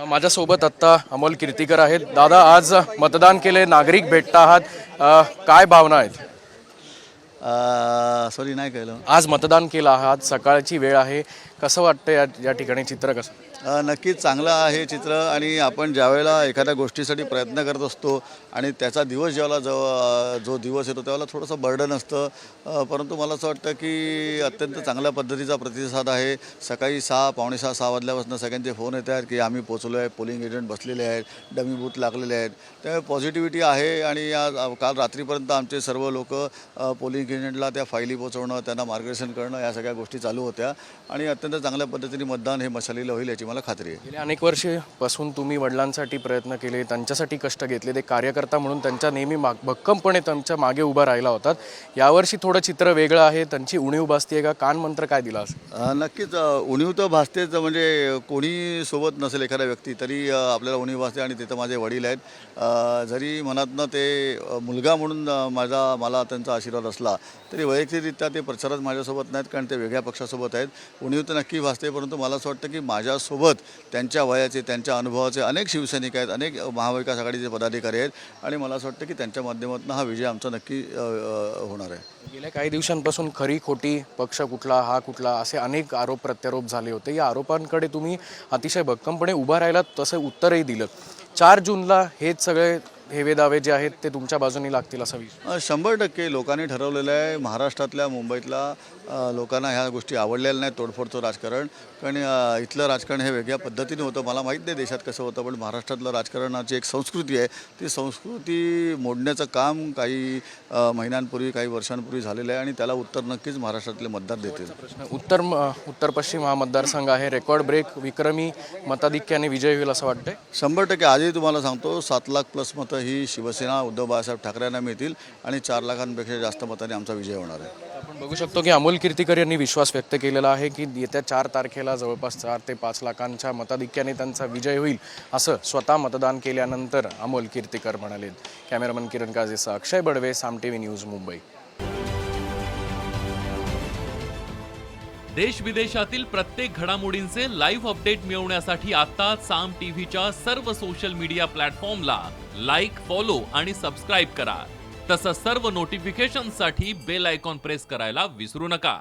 माझ्यासोबत आत्ता अमोल कीर्तीकर आहेत. दादा, आज मतदान केले, नागरिक भेटता आहात, काय भावना आहेत? सॉरी नाही कळलं. आज मतदान केलं आहात, सकाळची वेळ आहे, कसं वाटतं या ठिकाणी चित्र कसं? नक्कीच चांगलं आहे चित्र. आणि आपण ज्यावेळेला एखाद्या गोष्टीसाठी प्रयत्न करत असतो आणि त्याचा दिवस जो दिवस येतो त्यावेळेला थोडंसं बर्डन असतं, परंतु मला असं वाटतं की अत्यंत चांगल्या पद्धतीचा प्रतिसाद आहे. सकाळी 6, पावणे 6 वाजल्यापासून सगळ्यांचे फोन येत आहेत की आम्ही पोचलो आहे, पोलिंग एजंट बसलेले आहेत, डमी बूथ लागलेले आहेत. त्यामुळे पॉझिटिव्हिटी आहे. आणि आज काल रात्रीपर्यंत आमचे सर्व लोक पोलिंग एजंटला त्या फायली पोचवणं, त्यांना मार्गदर्शन करणं, या सगळ्या गोष्टी चालू होत्या. आणि अत्यंत चांगल्या पद्धतीने मतदान हे मशालीला होईल याची मला खात्री आहे. गेल्या अनेक वर्षापासून तुम्ही वडिलांसाठी प्रयत्न केले, त्यांच्यासाठी कष्ट घेतले, ते कार्यकर्ता म्हणून त्यांच्या नेहमी भक्कमपणे त्यांच्या मागे उभा राहिला होतात. यावर्षी थोडं चित्र वेगळं आहे, त्यांची उणीव भासते का? कानमंत्र काय दिला असं? नक्कीच उणीव तर भासतेच. म्हणजे कोणी सोबत नसेल एखादा व्यक्ती तरी आपल्याला उणीव भासते. आणि तिथं माझे वडील आहेत. जरी मनातनं ते मुलगा म्हणून मला त्यांचा आशीर्वाद असला तरी वैयक्तिकरित्या ते प्रचारात माझ्यासोबत नाहीत, कारण ते वेगळ्या पक्षासोबत आहेत. उणीव तर नक्की भासते, परंतु मला असं वाटतं की माझ्यासोबत त्यांच्या वयाचे, त्यांच्या अनुभवाचे अनेक शिवसैनिक आहेत, अनेक महाविकास आघाडीचे पदाधिकारी आहेत. आणि मला असं वाटतं की त्यांच्या माध्यमातून हा विजय आमचा नक्की होणार आहे. गेल्या काही दिवसांपासून खरी खोटी, पक्ष कुठला, हा कुठला, असे अनेक आरोप प्रत्यारोप झाले होते. या आरोपांकडे तुम्ही अतिशय भक्कमपणे उभा राहिलात, तसं उत्तरही दिलं. 4 जूनला हेच सगळे हेवेदावे जे आहेत ते तुमच्या बाजूने लागतील असा विषय? 100% लोकांनी ठरवलेलं आहे. महाराष्ट्रातल्या, मुंबईतल्या लोकांना ह्या गोष्टी आवडलेल्या नाहीत, तोडफोडचं राजकारण. कारण इथलं राजकारण हे वेगळ्या पद्धतीने होतं. मला माहीत नाही देशात कसं होतं, पण महाराष्ट्रातलं राजकारणाची एक संस्कृती आहे. ती संस्कृती मोडण्याचं काम काही महिन्यांपूर्वी, काही वर्षांपूर्वी झालेलं आहे. आणि त्याला उत्तर नक्कीच महाराष्ट्रातले मतदार देतील. उत्तर पश्चिम हा मतदारसंघ आहे, रेकॉर्ड ब्रेक, विक्रमी मताधिक्याने विजय होईल असं वाटतंय? 100% आजही तुम्हाला सांगतो 7 लाख प्लस मतं ही शिवसेना उद्धव बाळासाहेब ठाकरेंना मिळतील. आणि 4 लाखांपेक्षा जास्त मतांनी आमचा विजय होणार आहे. आपण बघू शकतो की अमोल कीर्तीकर यांनी विश्वास व्यक्त केलेला आहे की येत्या 4 तारखेला जवळपास 4 ते 5 लाखांच्या मताधिक्याने त्यांचा विजय होईल, असं स्वतः मतदान केल्यानंतर अमोल कीर्तीकर म्हणाले. कॅमेरामन किरण काजेसह अक्षय बडवे, साम टीव्ही न्यूज, मुंबई. देश विदेशातील प्रत्येक घडामोडींचे लाईव्ह अपडेट मिळवण्यासाठी आता साम टीव्हीच्या सर्व सोशल मीडिया प्लॅटफॉर्मला लाईक, फॉलो आणि सबस्क्राईब करा. तसंच सर्व नोटिफिकेशनसाठी बेल आयकॉन प्रेस करायला विसरू नका.